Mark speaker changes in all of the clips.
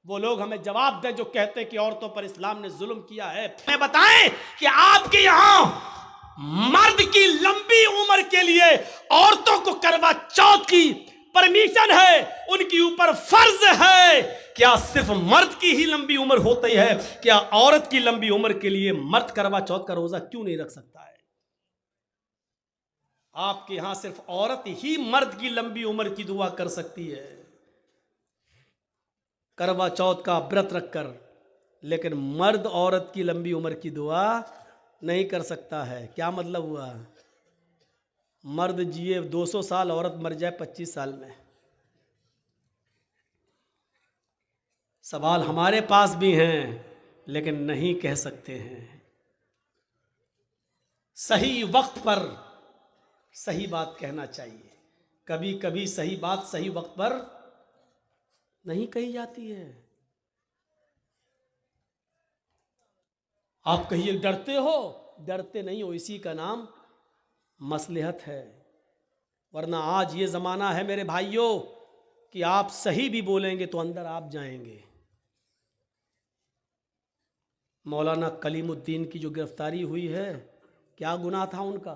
Speaker 1: वो लोग हमें जवाब दें जो कहते हैं कि औरतों पर इस्लाम ने जुल्म किया है। हमें बताएं कि आपके यहां मर्द की लंबी उम्र के लिए औरतों को करवा चौथ की परमिशन है, उनके ऊपर फर्ज है। क्या सिर्फ मर्द की ही लंबी उम्र होती है? क्या औरत की लंबी उम्र के लिए मर्द करवा चौथ का रोजा क्यों नहीं रख सकता है? आपके यहां सिर्फ औरत ही मर्द की लंबी उम्र की दुआ कर सकती है करवा चौथ का व्रत रखकर, लेकिन मर्द औरत की लंबी उम्र की दुआ नहीं कर सकता है। क्या मतलब हुआ? मर्द जिए 200 साल, औरत मर जाए 25 साल में। सवाल हमारे पास भी हैं, लेकिन नहीं कह सकते हैं। सही वक्त पर सही बात कहना चाहिए। कभी कभी सही बात सही वक्त पर नहीं कही जाती है। आप कहिए डरते हो, डरते नहीं हो, इसी का नाम मसलहत है। वरना आज ये ज़माना है मेरे भाइयों कि आप सही भी बोलेंगे तो अंदर आप जाएंगे। मौलाना कलीमुद्दीन की जो गिरफ्तारी हुई है, क्या गुनाह था उनका?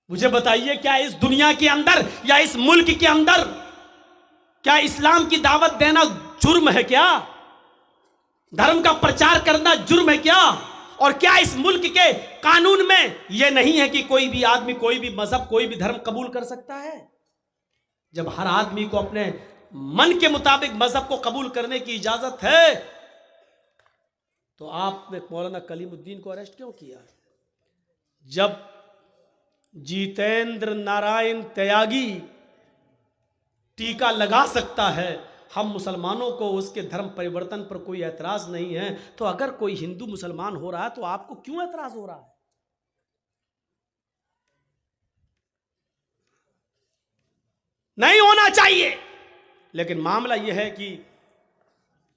Speaker 1: मुझे बताइए, क्या इस दुनिया के अंदर या इस मुल्क के अंदर क्या इस्लाम की दावत देना जुर्म है? क्या धर्म का प्रचार करना जुर्म है क्या? और क्या इस मुल्क के कानून में यह नहीं है कि कोई भी आदमी कोई भी मजहब कोई भी धर्म कबूल कर सकता है? जब हर आदमी को अपने मन के मुताबिक मजहब को कबूल करने की इजाजत है, तो आपने मौलाना कलीमुद्दीन को अरेस्ट क्यों किया? जब जितेंद्र नारायण त्यागी टीका लगा सकता है, हम मुसलमानों को उसके धर्म परिवर्तन पर कोई ऐतराज नहीं है, तो अगर कोई हिंदू मुसलमान हो रहा है तो आपको क्यों ऐतराज हो रहा है? नहीं होना चाहिए। लेकिन मामला यह है कि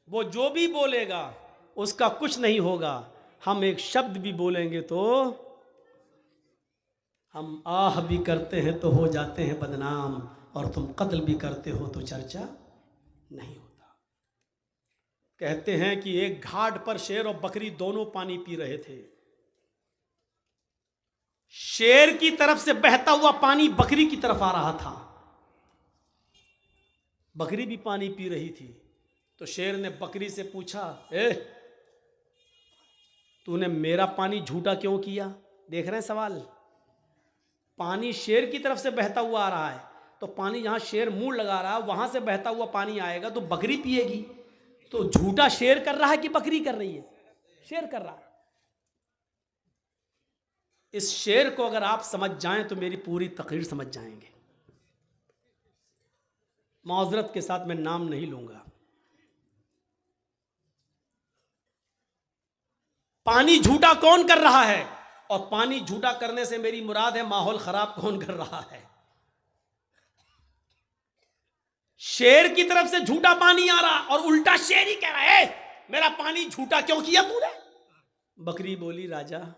Speaker 1: वो जो भी बोलेगा उसका कुछ नहीं होगा। हम एक शब्द भी बोलेंगे तो हम आह भी करते हैं तो हो जाते हैं बदनाम, और तुम कत्ल भी करते हो तो चर्चा नहीं होता। कहते हैं कि एक घाट पर शेर और बकरी दोनों पानी पी रहे थे। शेर की तरफ से बहता हुआ पानी बकरी की तरफ आ रहा था। बकरी भी पानी पी रही थी। तो शेर ने बकरी से पूछा, तूने मेरा पानी झूठा क्यों किया? देख रहे हैं सवाल? पानी शेर की तरफ से बहता हुआ आ रहा है, तो पानी जहां शेर मुंह लगा रहा है वहां से बहता हुआ पानी आएगा तो बकरी पिएगी। तो झूठा शेर कर रहा है कि बकरी कर रही है? शेर कर रहा है। इस शेर को अगर आप समझ जाएं तो मेरी पूरी तकरीर समझ जाएंगे। माजरत के साथ मैं नाम नहीं लूंगा। पानी झूठा कौन कर रहा है? और पानी झूठा करने से मेरी मुराद है माहौल खराब कौन कर रहा है? शेर की तरफ से झूठा पानी आ रहा और उल्टा शेर ही कह रहा है मेरा पानी झूठा क्यों किया तूने? बकरी बोली, राजा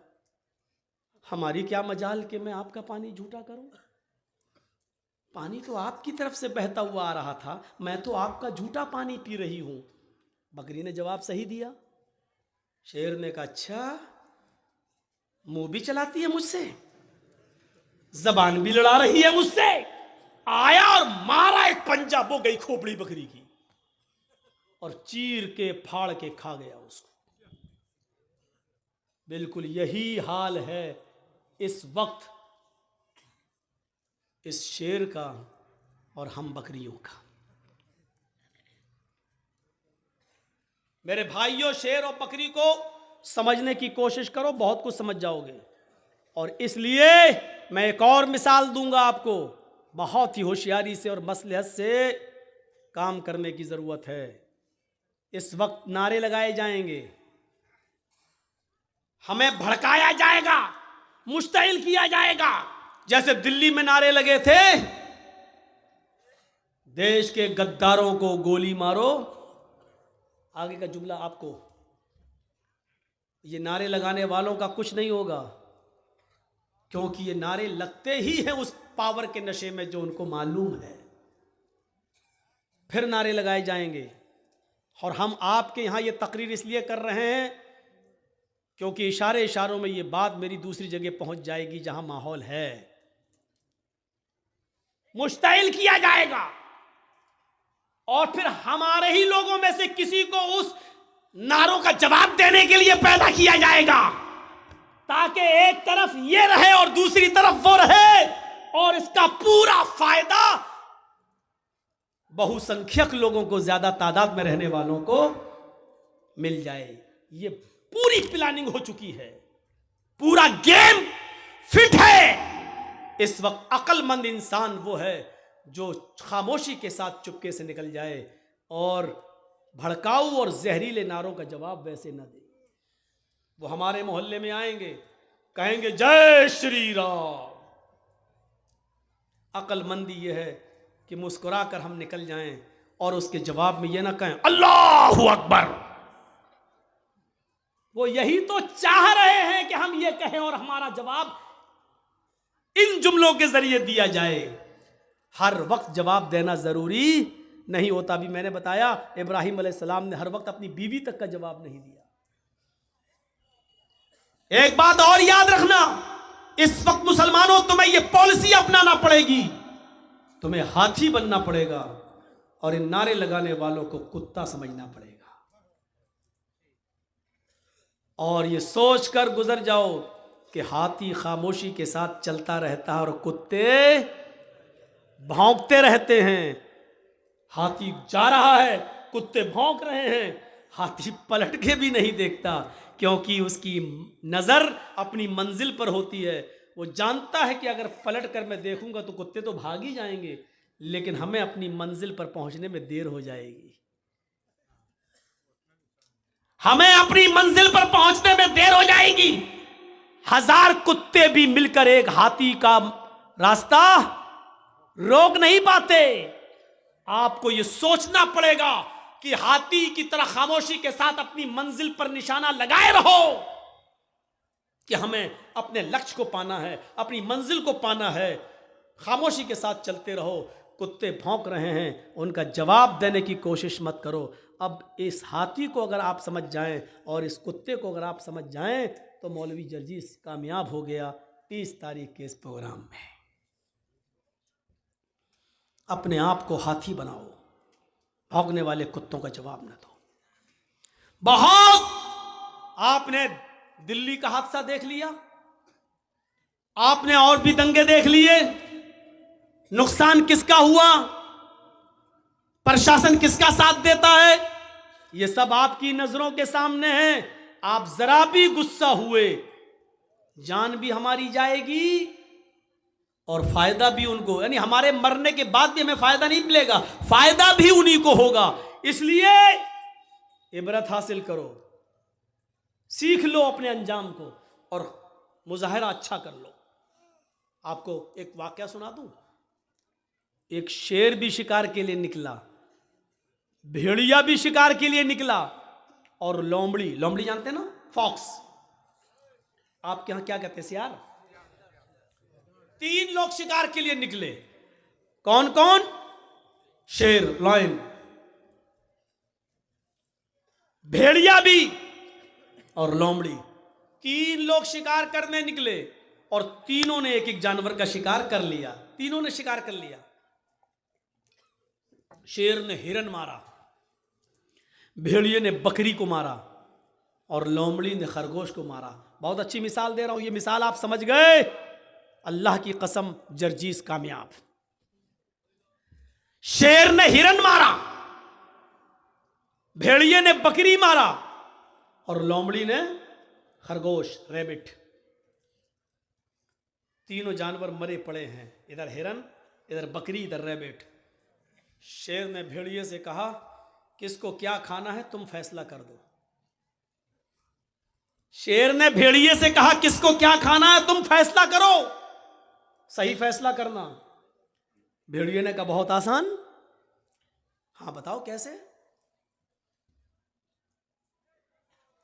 Speaker 1: हमारी क्या मजाल कि मैं आपका पानी झूठा करूं? पानी तो आपकी तरफ से बहता हुआ आ रहा था, मैं तो आपका झूठा पानी पी रही हूं। बकरी ने जवाब सही दिया। शेर ने कहा, अच्छा मुंह भी चलाती है मुझसे, जबान भी लड़ा रही है मुझसे। आया और मारा एक पंजा, वो गई खोपड़ी बकरी की और चीर के फाड़ के खा गया उसको। बिल्कुल यही हाल है इस वक्त इस शेर का और हम बकरियों का। मेरे भाइयों, शेर और बकरी को समझने की कोशिश करो, बहुत कुछ समझ जाओगे। और इसलिए मैं एक और मिसाल दूंगा आपको। बहुत ही होशियारी से और मसलहत से काम करने की जरूरत है। इस वक्त नारे लगाए जाएंगे, हमें भड़काया जाएगा, मुश्तिल किया जाएगा। जैसे दिल्ली में नारे लगे थे, देश के गद्दारों को गोली मारो। आगे का जुमला आपको, ये नारे लगाने वालों का कुछ नहीं होगा, क्योंकि ये नारे लगते ही हैं उस पावर के नशे में जो उनको मालूम है। फिर नारे लगाए जाएंगे। और हम आपके यहाँ ये तकरीर इसलिए कर रहे हैं क्योंकि इशारे इशारों में ये बात मेरी दूसरी जगह पहुंच जाएगी जहां माहौल है। मुश्ताइल किया जाएगा और फिर हमारे ही लोगों में से किसी को उस नारों का जवाब देने के लिए पैदा किया जाएगा, ताकि एक तरफ ये रहे और दूसरी तरफ वो रहे, और इसका पूरा फायदा बहुसंख्यक लोगों को, ज्यादा तादाद में रहने वालों को मिल जाए। ये पूरी प्लानिंग हो चुकी है, पूरा गेम फिट है। इस वक्त अक्लमंद इंसान वो है जो खामोशी के साथ चुपके से निकल जाए और भड़काऊ और जहरीले नारों का जवाब वैसे न दे। वो हमारे मोहल्ले में आएंगे, कहेंगे जय श्री राम। अक्लमंदी ये है कि मुस्कुराकर हम निकल जाएं और उसके जवाब में ये ना कहें अल्लाहु अकबर। वो यही तो चाह रहे हैं कि हम ये कहें और हमारा जवाब इन जुमलों के जरिए दिया जाए। हर वक्त जवाब देना जरूरी नहीं होता। भी मैंने बताया इब्राहिम अलैहिस्सलाम ने हर वक्त अपनी बीवी तक का जवाब नहीं दिया। एक बात और याद रखना, इस वक्त मुसलमानों तुम्हें यह पॉलिसी अपनाना पड़ेगी, तुम्हें हाथी बनना पड़ेगा और इन नारे लगाने वालों को कुत्ता समझना पड़ेगा। और ये सोच कर गुजर जाओ कि हाथी खामोशी के साथ चलता रहता है और कुत्ते भौंकते रहते हैं। हाथी जा रहा है, कुत्ते भौंक रहे हैं, हाथी पलट के भी नहीं देखता क्योंकि उसकी नजर अपनी मंजिल पर होती है। वो जानता है कि अगर पलट कर मैं देखूंगा तो कुत्ते तो भाग ही जाएंगे, लेकिन हमें अपनी मंजिल पर पहुंचने में देर हो जाएगी। हमें अपनी मंजिल पर पहुंचने में देर हो जाएगी। 1000 कुत्ते भी मिलकर एक हाथी का रास्ता रोक नहीं पाते। आपको यह सोचना पड़ेगा कि हाथी की तरह खामोशी के साथ अपनी मंजिल पर निशाना लगाए रहो कि हमें अपने लक्ष्य को पाना है, अपनी मंजिल को पाना है। खामोशी के साथ चलते रहो। कुत्ते भौंक रहे हैं, उनका जवाब देने की कोशिश मत करो। अब इस हाथी को अगर आप समझ जाएं और इस कुत्ते को अगर आप समझ जाएं तो मौलवी जर्जीस कामयाब हो गया 30 तारीख के इस प्रोग्राम में। अपने आप को हाथी बनाओ, भौंकने वाले कुत्तों का जवाब न दो। बहुत आपने दिल्ली का हादसा देख लिया, आपने और भी दंगे देख लिए। नुकसान किसका हुआ, प्रशासन किसका साथ देता है, यह सब आपकी नजरों के सामने है। आप जरा भी गुस्सा हुए, जान भी हमारी जाएगी और फायदा भी उनको, यानी हमारे मरने के बाद भी हमें फायदा नहीं मिलेगा, फायदा भी उन्हीं को होगा। इसलिए इबरत हासिल करो, सीख लो अपने अंजाम को और मुजाहरा अच्छा कर लो। आपको एक वाकया सुना दूं। एक शेर भी शिकार के लिए निकला, भेड़िया भी शिकार के लिए निकला और लोमड़ी, लोमड़ी जानते हैं ना, फॉक्स, आपके यहां क्या कहते हैं सियार, 3 लोग शिकार के लिए निकले। कौन कौन? शेर, लायन, भेड़िया भी और लोमड़ी। 3 लोग शिकार करने निकले और तीनों ने एक एक जानवर का शिकार कर लिया। तीनों ने शिकार कर लिया। शेर ने हिरन मारा, भेड़िए ने बकरी को मारा और लोमड़ी ने खरगोश को मारा। बहुत अच्छी मिसाल दे रहा हूं, ये मिसाल आप समझ गए, अल्लाह की कसम जर्जीस कामयाब। शेर ने हिरन मारा, भेड़िए ने बकरी मारा और लोमड़ी ने खरगोश, रैबिट। तीनों जानवर मरे पड़े हैं, इधर हिरन, इधर बकरी, इधर रैबिट। शेर ने भेड़िए से कहा किसको क्या खाना है तुम फैसला कर दो। शेर ने भेड़िए से कहा किसको क्या खाना है तुम फैसला करो, सही फैसला करना। भेड़िए ने कहा बहुत आसान, हाँ बताओ कैसे।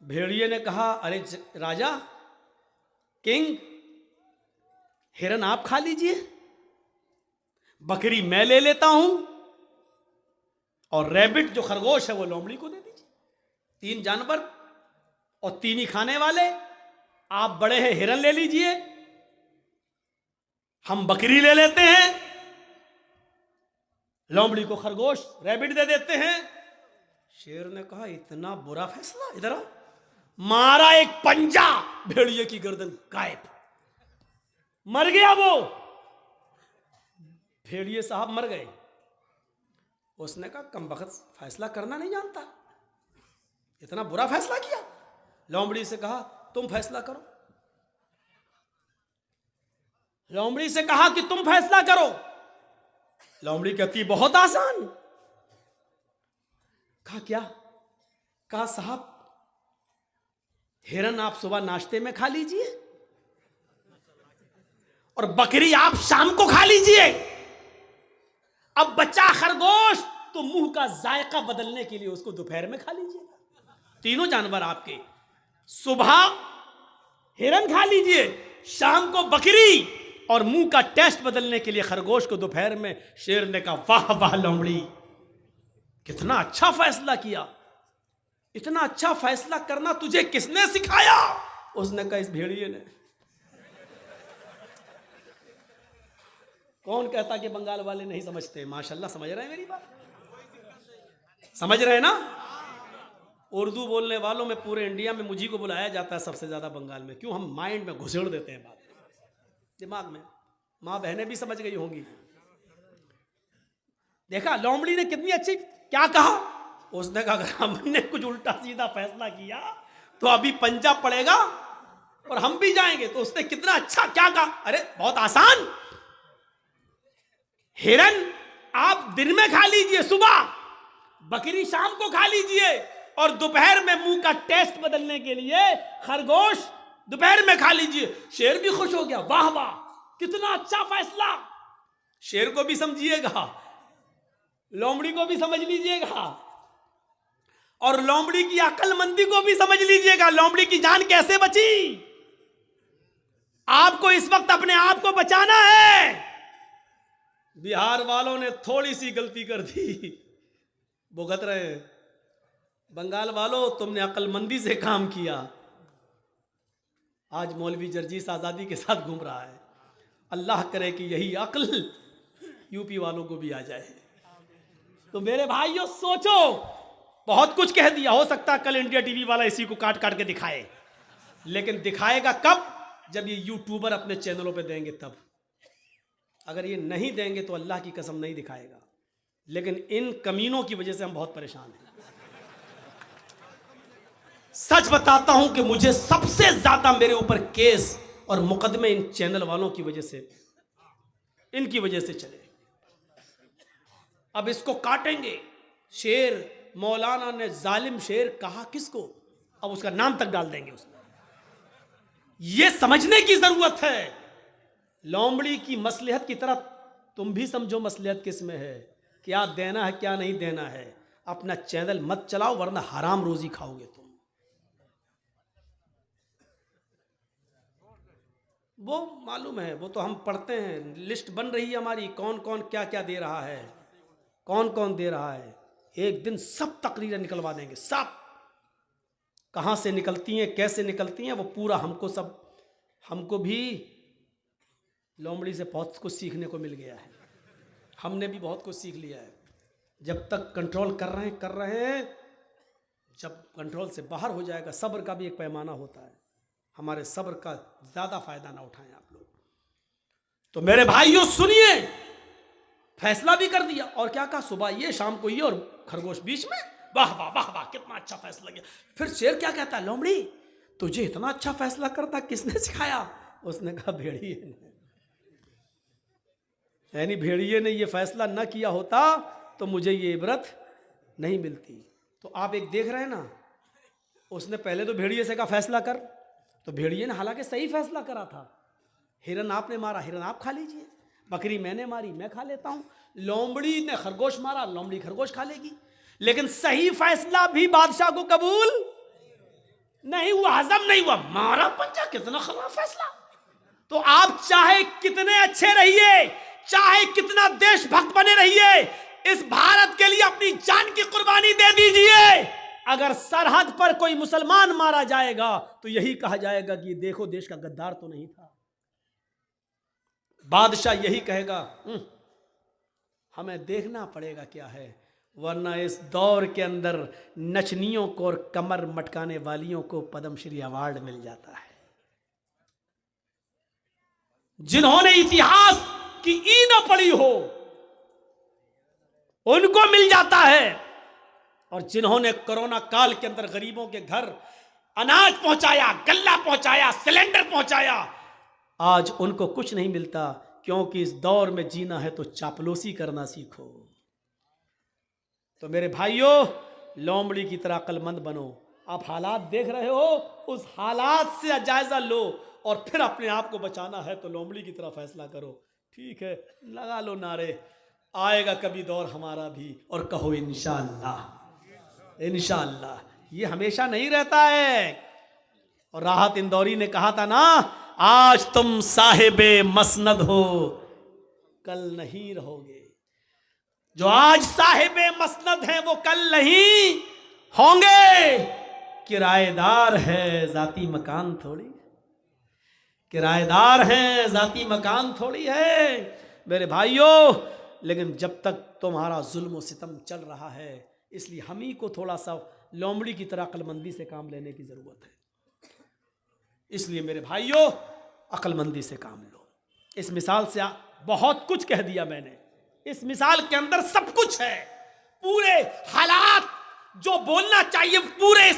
Speaker 1: भेड़िए ने कहा अरे राजा, किंग, हिरन आप खा लीजिए, बकरी मैं ले लेता हूं, और रैबिट जो खरगोश है वो लोमड़ी को दे दीजिए। 3 जानवर और 3 ही खाने वाले। आप बड़े हैं, हिरन ले लीजिए, हम बकरी ले लेते हैं, लोमड़ी को खरगोश रैबिट दे देते हैं। शेर ने कहा इतना बुरा फैसला, इधर आओ। मारा एक पंजा, भेड़िए की गर्दन गायब, मर गया वो। भेड़िए साहब मर गए। उसने कहा कमबख्त फैसला करना नहीं जानता, इतना बुरा फैसला किया। लोमड़ी से कहा तुम फैसला करो। लोमड़ी से कहा कि तुम फैसला करो। लोमड़ी कहती बहुत आसान। कहा क्या? कहा साहब हिरन आप सुबह नाश्ते में खा लीजिए और बकरी आप शाम को खा लीजिए। अब बच्चा खरगोश, तो मुंह का जायका बदलने के लिए उसको दोपहर में खा लीजिए। तीनों जानवर आपके, सुबह हिरन खा लीजिए, शाम को बकरी, और मुंह का टेस्ट बदलने के लिए खरगोश को दोपहर में। शेर ने कहा वाह वाह लोमड़ी, कितना अच्छा फैसला किया। इतना अच्छा फैसला करना तुझे किसने सिखाया? उसने कहा इस भेड़िए ने। कौन कहता कि बंगाल वाले नहीं समझते? माशाल्लाह समझ रहे हैं मेरी बात, समझ रहे हैं ना। उर्दू बोलने वालों में पूरे इंडिया में मुझी को बुलाया जाता है सबसे ज्यादा बंगाल में। क्यों? हम माइंड में घुसेड़ देते हैं बात, दिमाग में। माँ बहनें भी समझ गई होंगी। देखा लोमड़ी ने कितनी अच्छी क्या कहा। उसने कहा अगर हमने कुछ उल्टा सीधा फैसला किया तो अभी पंजा पड़ेगा और हम भी जाएंगे। तो उसने कितना अच्छा क्या कहा, अरे बहुत आसान। हिरन आप दिन में खा लीजिए सुबह, बकरी शाम को खा लीजिए, और दोपहर में मुंह का टेस्ट बदलने के लिए खरगोश दोपहर में खा लीजिए। शेर भी खुश हो गया, वाह वाह कितना अच्छा फैसला। शेर को भी समझिएगा, लोमड़ी को भी समझ लीजिएगा, और लोमड़ी की अक्लमंदी को भी समझ लीजिएगा। लोमड़ी की जान कैसे बची। आपको इस वक्त अपने आप को बचाना है। बिहार वालों ने थोड़ी सी गलती कर दी, भुगत रहे। बंगाल वालों तुमने अक्लमंदी से काम किया। आज मौलवी जर्जीस आजादी के साथ घूम रहा है। अल्लाह करे कि यही अक्ल यूपी वालों को भी आ जाए। तो मेरे भाइयों सोचो, बहुत कुछ कह दिया। हो सकता है कल इंडिया टीवी वाला इसी को काट काट के दिखाए, लेकिन दिखाएगा कब? जब ये यूट्यूबर अपने चैनलों पे देंगे तब। अगर ये नहीं देंगे तो अल्लाह की कसम नहीं दिखाएगा। लेकिन इन कमीनों की वजह से हम बहुत परेशान हैं। सच बताता हूं कि मुझे सबसे ज्यादा मेरे ऊपर केस और मुकदमे इन चैनल वालों की वजह से, इनकी वजह से चले। अब इसको काटेंगे। शेर, मौलाना ने जालिम शेर कहा किसको? अब उसका नाम तक डाल देंगे उसमें। यह समझने की जरूरत है। लोमड़ी की मसलहत की तरह तुम भी समझो मसलहत किस में है, क्या देना है क्या नहीं देना है। अपना चैनल मत चलाओ वरना हराम रोजी खाओगे तुम। वो मालूम है, वो तो हम पढ़ते हैं, लिस्ट बन रही है हमारी, कौन कौन क्या क्या दे रहा है, कौन कौन दे रहा है। एक दिन सब तकरीरें निकलवा देंगे, सब कहाँ से निकलती हैं, कैसे निकलती हैं, वो पूरा हमको भी लोमड़ी से बहुत कुछ सीखने को मिल गया है। हमने भी बहुत कुछ सीख लिया है। जब तक कंट्रोल कर रहे हैं, जब कंट्रोल से बाहर हो जाएगा, सब्र का भी एक पैमाना होता है। हमारे सब्र का ज्यादा फायदा ना उठाएं आप लोग। तो मेरे भाइयों सुनिए, फैसला भी कर दिया। और क्या कहा? सुबह ये, शाम को ये, और खरगोश बीच में। वाह वाह वाह वाह कितना अच्छा फैसला किया। फिर शेर क्या कहता है, लोमड़ी तुझे इतना अच्छा फैसला करता किसने सिखाया? उसने कहा भेड़िए ने। यानी भेड़िए ने ये फैसला न किया होता तो मुझे ये इबरत नहीं मिलती। तो आप एक देख रहे हैं ना, उसने पहले तो भेड़िए से कहा फैसला कर, तो भेड़िए ने हालांकि सही फैसला करा था। हिरन आपने मारा, हिरन आप खा लीजिए, बकरी मैंने मारी, मैं खा लेता हूं। लोमड़ी ने खरगोश मारा, लोमड़ी खरगोश खा लेगी। लेकिन सही फैसला भी बादशाह को कबूल नहीं हुआ, हजम नहीं हुआ। मारा पंजा, कितना खराब फैसला। तो आप चाहे कितने अच्छे रहिए, चाहे कितना देशभक्त बने रहिए, इस भारत के लिए अपनी जान की कुर्बानी दे दीजिए। अगर सरहद पर कोई मुसलमान मारा जाएगा तो यही कहा जाएगा कि देखो देश का गद्दार तो नहीं था। बादशाह यही कहेगा हमें देखना पड़ेगा क्या है, वरना इस दौर के अंदर नचनियों को और कमर मटकाने वालियों को पद्मश्री अवार्ड मिल जाता है। जिन्होंने इतिहास की ई न पढ़ी हो उनको मिल जाता है, और जिन्होंने कोरोना काल के अंदर गरीबों के घर अनाज पहुंचाया, गल्ला पहुंचाया, सिलेंडर पहुंचाया, आज उनको कुछ नहीं मिलता। क्योंकि इस दौर में जीना है तो चापलूसी करना सीखो। तो मेरे भाइयों, लोमड़ी की तरह अक्लमंद बनो। आप हालात देख रहे हो, उस हालात से जायजा लो और फिर अपने आप को बचाना है तो लोमड़ी की तरह फैसला करो। ठीक है, लगा लो नारे, आएगा कभी दौर हमारा भी, और कहो इंशाअल्लाह। इंशाअल्लाह ये हमेशा नहीं रहता है। और राहत इंदौरी ने कहा था ना, आज तुम साहिबे मसनद हो, कल नहीं रहोगे। जो आज साहिबे मसनद हैं वो कल नहीं होंगे। किराएदार है जाती मकान थोड़ी, किराएदार हैं जाती मकान थोड़ी है मेरे भाइयों। लेकिन जब तक तुम्हारा जुल्म और सितम चल रहा है, इसलिए हम ही को थोड़ा सा लोमड़ी की तरह अक्लमंदी से काम लेने की जरूरत है। इसलिए मेरे भाइयों, अक्लमंदी से काम लो। इस मिसाल से बहुत कुछ कह दिया मैंने। इस मिसाल के अंदर सब कुछ है, पूरे हालात जो बोलना चाहिए पूरे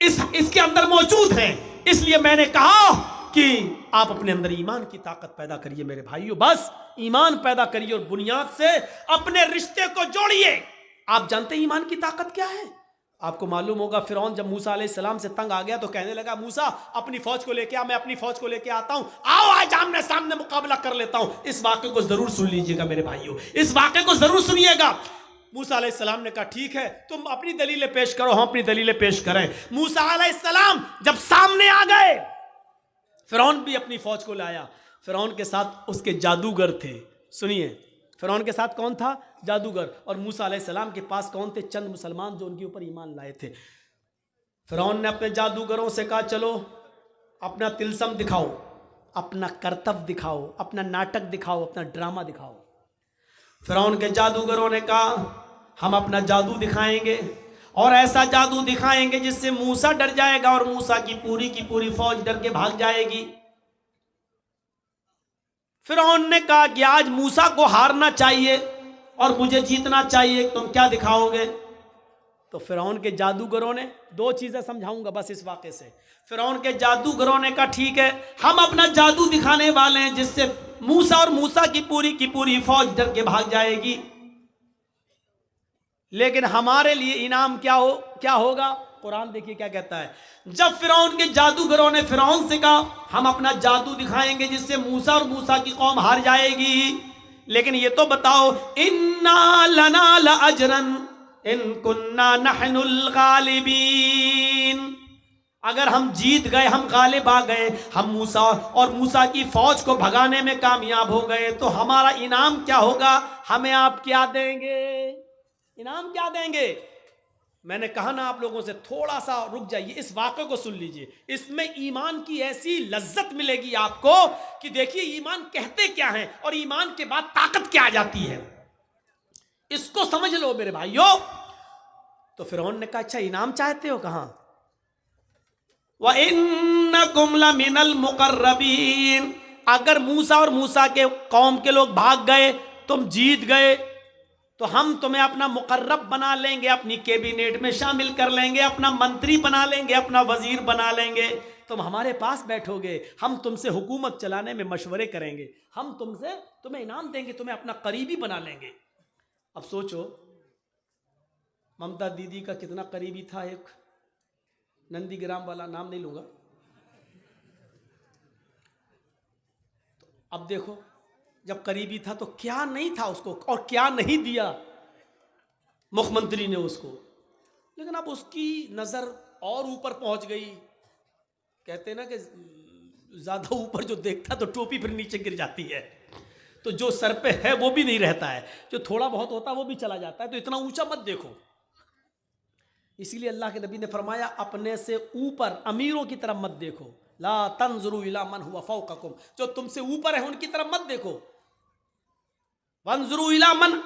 Speaker 1: इसके अंदर मौजूद हैं। इसलिए मैंने कहा कि आप अपने अंदर ईमान की ताकत पैदा करिए मेरे भाइयों। बस ईमान पैदा करिए और बुनियाद से अपने रिश्ते को जोड़िए। आप जानते हैं ईमान की ताकत क्या है? आपको मालूम होगा, फिरौन जब मूसा अलैहिस्सलाम से तंग आ गया तो कहने लगा, मूसा अपनी फौज को लेके आ, मैं अपनी फौज को लेके आता हूं, आओ आज आमने सामने मुकाबला कर लेता हूं। इस वाक़े को जरूर सुन लीजिएगा मेरे भाइयों, इस वाक़े को जरूर सुनिएगा। मूसा अलैहिस्सलाम ने कहा ठीक है, तुम अपनी दलीलें पेश करो, हम अपनी दलीलें पेश करें। मूसा अलैहिस्सलाम जब सामने आ गए, फिरौन भी अपनी फौज को लाया। फिरौन के साथ उसके जादूगर थे। सुनिए, फिरौन के साथ कौन था? जादूगर। और मूसा अलैहिस्सलाम के पास कौन थे? चंद मुसलमान जो उनके ऊपर ईमान लाए थे। फिरौन ने अपने जादूगरों से कहा, चलो अपना तिलस्म दिखाओ, अपना करतब दिखाओ, अपना नाटक दिखाओ, अपना ड्रामा दिखाओ। फिरौन के जादूगरों ने कहा, हम अपना जादू दिखाएंगे और ऐसा जादू दिखाएंगे जिससे मूसा डर जाएगा और मूसा की पूरी फौज डर के भाग जाएगी। फिरौन ने कहा कि आज मूसा को हारना चाहिए और मुझे जीतना चाहिए, तुम क्या दिखाओगे? तो फिरौन के जादूगरों ने, दो चीजें समझाऊंगा बस इस वाक़े से। फिरौन के जादूगरों ने कहा ठीक है, हम अपना जादू दिखाने वाले हैं जिससे मूसा और मूसा की पूरी फौज डर के भाग जाएगी, लेकिन हमारे लिए इनाम क्या होगा? कुरान देखिए क्या कहता है। जब फिरौन के जादूगरों ने फिरौन से कहा हम अपना जादू दिखाएंगे जिससे मूसा और मूसा की कौम हार जाएगी, लेकिन ये तो बताओ, इन्ना लना लअजरन इन कुन्ना नहनुल गालिबीन, अगर हम जीत गए, हम गालिब आ गए, हम मूसा और मूसा की फौज को भगाने में कामयाब हो गए, तो हमारा इनाम क्या होगा? हमें आप क्या देंगे? इनाम क्या देंगे? मैंने कहा ना आप लोगों से, थोड़ा सा रुक जाइए, इस वाक़े को सुन लीजिए। इसमें ईमान की ऐसी लज्जत मिलेगी आपको कि देखिए ईमान कहते क्या है और ईमान के बाद ताकत क्या आ जाती है, इसको समझ लो मेरे भाइयों। तो फिरौन ने कहा अच्छा इनाम चाहते हो? कहां? व इन्नकुम लमिनल मुकर्रबीन, अगर मूसा और मूसा के कौम के लोग भाग गए, तुम जीत गए, तो हम तुम्हें अपना मुकर्रब बना लेंगे, अपनी कैबिनेट में शामिल कर लेंगे, अपना मंत्री बना लेंगे, अपना वजीर बना लेंगे, तुम हमारे पास बैठोगे, हम तुमसे हुकूमत चलाने में मशवरे करेंगे, हम तुम्हें इनाम देंगे, तुम्हें अपना करीबी बना लेंगे। अब सोचो, ममता दीदी का कितना करीबी था एक नंदीग्राम वाला, नाम नहीं लूंगा। अब देखो, जब करीबी था तो क्या नहीं था उसको, और क्या नहीं दिया मुख्यमंत्री ने उसको, लेकिन अब उसकी नजर और ऊपर पहुंच गई। कहते ना कि ज्यादा ऊपर जो देखता तो टोपी फिर नीचे गिर जाती है। तो जो सर पे है वो भी नहीं रहता है, जो थोड़ा बहुत होता है वो भी चला जाता है। तो इतना ऊंचा मत देखो। इसीलिए अल्लाह के नबी ने फरमाया अपने से ऊपर अमीरों की तरफ मत देखो। ला तंजुरू इला मन हुवा फौककुम, जो तुमसे ऊपर है उनकी तरफ मत देखो। वंजुरू इला मन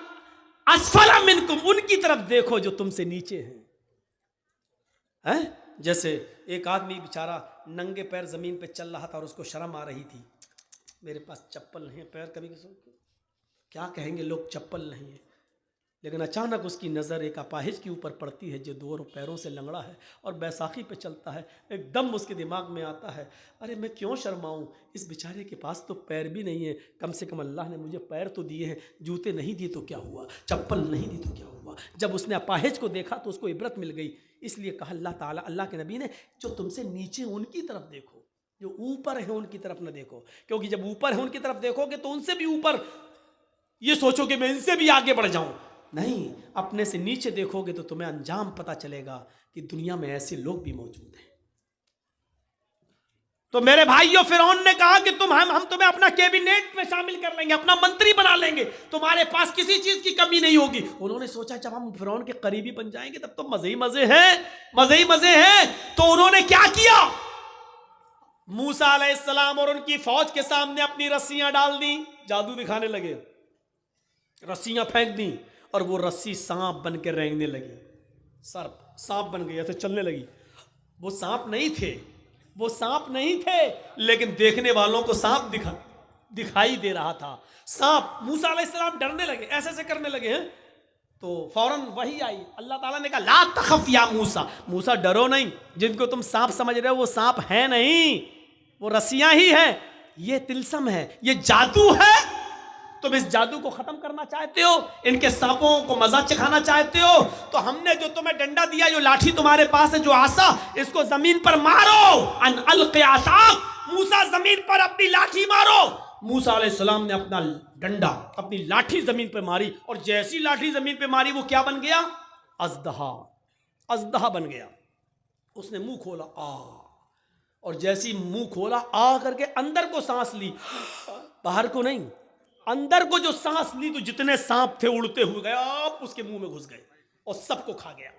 Speaker 1: अस्फला मिनकुम, उनकी तरफ देखो जो तुमसे नीचे हैं। जैसे एक आदमी बेचारा नंगे पैर जमीन पे चल रहा था और उसको शर्म आ रही थी, मेरे पास चप्पल नहीं है, पैर कभी क्या कहेंगे लोग, चप्पल नहीं है। लेकिन अचानक उसकी नज़र एक अपाहिज के ऊपर पड़ती है जो दो पैरों से लंगड़ा है और बैसाखी पे चलता है। एकदम उसके दिमाग में आता है, अरे मैं क्यों शर्माऊँ, इस बेचारे के पास तो पैर भी नहीं है, कम से कम अल्लाह ने मुझे पैर तो दिए हैं, जूते नहीं दिए तो क्या हुआ, चप्पल नहीं दी तो क्या हुआ। जब उसने अपाहिज को देखा तो उसको इबरत मिल गई। इसलिए कहा अल्लाह ताला, अल्लाह के नबी ने, जो तुमसे नीचे उनकी तरफ देखो, जो ऊपर है उनकी तरफ न देखो। क्योंकि जब ऊपर है उनकी तरफ देखोगे तो उनसे भी ऊपर ये सोचोगे मैं इनसे भी आगे बढ़ जाऊं। नहीं, अपने से नीचे देखोगे तो तुम्हें अंजाम पता चलेगा कि दुनिया में ऐसे लोग भी मौजूद हैं। तो मेरे भाइयों, फिरौन ने कहा कि हम तुम्हें अपना कैबिनेट में शामिल कर लेंगे, अपना मंत्री बना लेंगे, तुम्हारे पास किसी चीज की कमी नहीं होगी। उन्होंने सोचा जब हम फिरौन के करीबी बन जाएंगे तब तो मजे ही मजे हैं, मजे ही मजे हैं। तो उन्होंने क्या किया, मूसा अलैहिस्सलाम और उनकी फौज के सामने अपनी रस्सियां डाल दी, जादू दिखाने लगे, रस्सियां फेंक दी और वो रस्सी सांप बन के रेंगने लगी, सर्प सांप बन गई, ऐसे चलने लगी। वो सांप नहीं थे, वो सांप नहीं थे, लेकिन देखने वालों को सांप दिखाई दे रहा था। सांप, मूसा अलैहिस्सलाम डरने लगे, ऐसे ऐसे करने लगे हैं। तो फौरन वही आई, अल्लाह ताला ने कहा ला तखफ या मूसा, मूसा डरो नहीं, जिनको तुम सांप समझ रहे हो वो सांप है नहीं, वो रस्सियां ही हैं, ये तिलस्म है, ये जादू है। तुम इस जादू को खत्म करना चाहते हो, इनके सांपों को मजा चखाना चाहते हो, तो हमने जो तुम्हें डंडा दिया, जो लाठी तुम्हारे पास है, जो आसा, इसको जमीन पर मारो। अन अलक़ि आसाक, मूसा जमीन पर अपनी लाठी मारो। मूसा अलैहिस्सलाम ने अपना डंडा, अपनी लाठी जमीन पर मारी और जैसी लाठी जमीन पर मारी वो क्या बन गया, अज़दहा, अज़दहा बन गया। उसने मुंह खोला, आ, और जैसी मुंह खोला, आ करके अंदर को सांस ली, बाहर को नहीं, अंदर को जो सांस ली तो जितने सांप थे उड़ते हुए गए, आप उसके मुंह में घुस गए और सबको खा गया।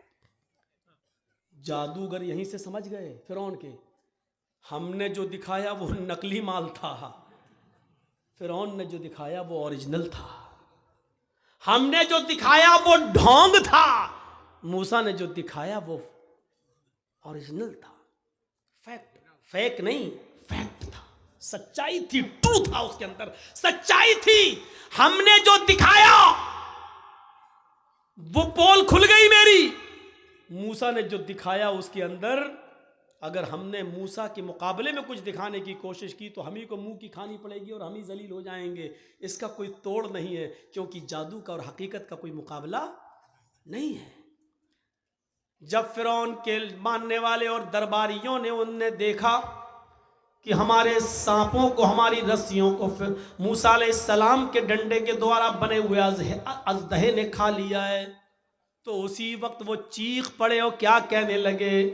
Speaker 1: जादूगर यहीं से समझ गए फिरौन के, हमने जो दिखाया वो नकली माल था, फिरौन ने जो दिखाया वो ओरिजिनल था। हमने जो दिखाया वो ढोंग था, मूसा ने जो दिखाया वो ओरिजिनल था। फैक्ट, फेक नहीं, फैक्ट था, सच्चाई थी, ट्रू था, उसके अंदर सच्चाई थी। हमने जो दिखाया वो पोल खुल गई मेरी। मूसा ने जो दिखाया उसके अंदर, अगर हमने मूसा के मुकाबले में कुछ दिखाने की कोशिश की तो हम ही को मुंह की खानी पड़ेगी और हम ही जलील हो जाएंगे। इसका कोई तोड़ नहीं है, क्योंकि जादू का और हकीकत का कोई मुकाबला नहीं है। जब फिरौन के मानने वाले और दरबारियों ने उनने देखा कि हमारे सांपों को, हमारी रस्सियों को फिर मूसा अलैहिस्सलाम के डंडे के द्वारा बने हुए अज़दहे ने खा लिया है, तो उसी वक्त वो चीख पड़े और क्या कहने लगे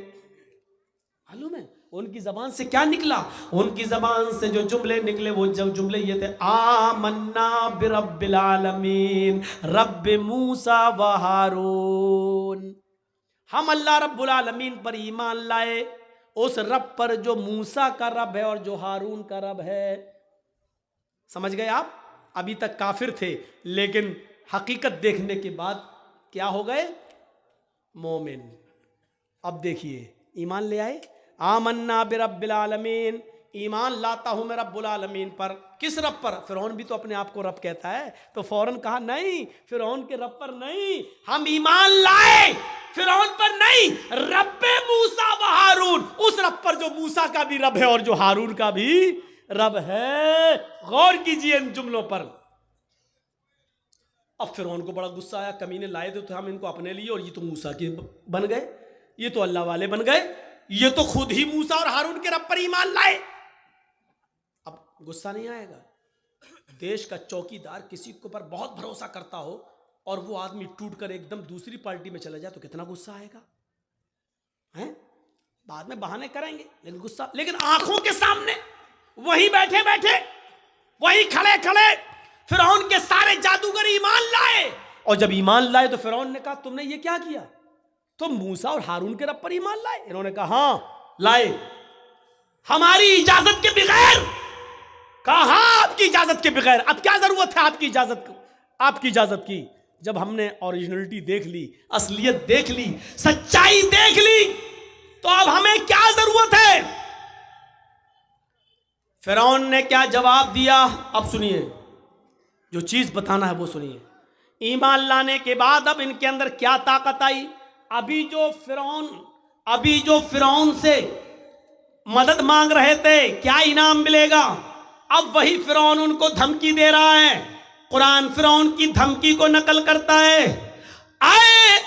Speaker 1: मालूम है? उनकी जबान से क्या निकला? उनकी जबान से जो जुमले निकले वो जुमले ये थे, आमन्ना बिरब्बिल आलमीन रब्ब मूसा व हारून। हम अल्लाह रब्बुल आलमीन पर ईमान लाए, उस रब पर जो मूसा का रब है और जो हारून का रब है। समझ गए आप? अभी तक काफिर थे, लेकिन हकीकत देखने के बाद क्या हो गए? मोमिन। अब देखिए, ईमान ले आए, आमन्ना बिरब्बिल आलमीन, ईमान लाता हूं मैं रब्बुल आलमीन पर। किस रब पर? फिरौन भी तो अपने आप को रब कहता है, तो फौरन कहा नहीं, फिरौन के रब पर नहीं, हम ईमान लाए फिरौन पर नहीं, रब्बे मूसा व हारून, उस रब पर जो मूसा का भी रब है और जो हारून का भी रब है। गौर कीजिए इन जुमलों पर। अब फिरौन को बड़ा गुस्सा आया, कमीने लाए तो हम इनको अपने लिए और ये तो मूसा के बन गए, ये तो अल्लाह वाले बन गए, ये तो खुद ही मूसा और हारून के रब पर ईमान लाए। अब गुस्सा नहीं आएगा? देश का चौकीदार किसी के ऊपर बहुत भरोसा करता हो और वो आदमी टूट कर एकदम दूसरी पार्टी में चला जाए तो कितना गुस्सा आएगा? हैं? बाद में बहाने करेंगे, लेकिन गुस्सा, लेकिन आंखों के सामने वही बैठे बैठे, वही खड़े खड़े फिरौन के सारे जादूगर ईमान लाए, और जब ईमान लाए तो फिरौन ने कहा तुमने ये क्या किया, तुम मूसा और हारून के रब पर ईमान लाए? इन्होंने कहा हां लाए, हमारी इजाजत के बगैर। कहा हां आपकी इजाजत के बगैर, अब क्या जरूरत है आपकी इजाजत की? जब हमने ओरिजिनलिटी देख ली, असलियत देख ली, सच्चाई देख ली, तो अब हमें क्या जरूरत है? फिरौन ने क्या जवाब दिया, अब सुनिए, जो चीज बताना है वो सुनिए। ईमान लाने के बाद अब इनके अंदर क्या ताकत आई? अभी जो फिरौन से मदद मांग रहे थे, क्या इनाम मिलेगा, अब वही फिरौन उनको धमकी दे रहा है। कुरान फिरौन की धमकी को नकल करता है, आए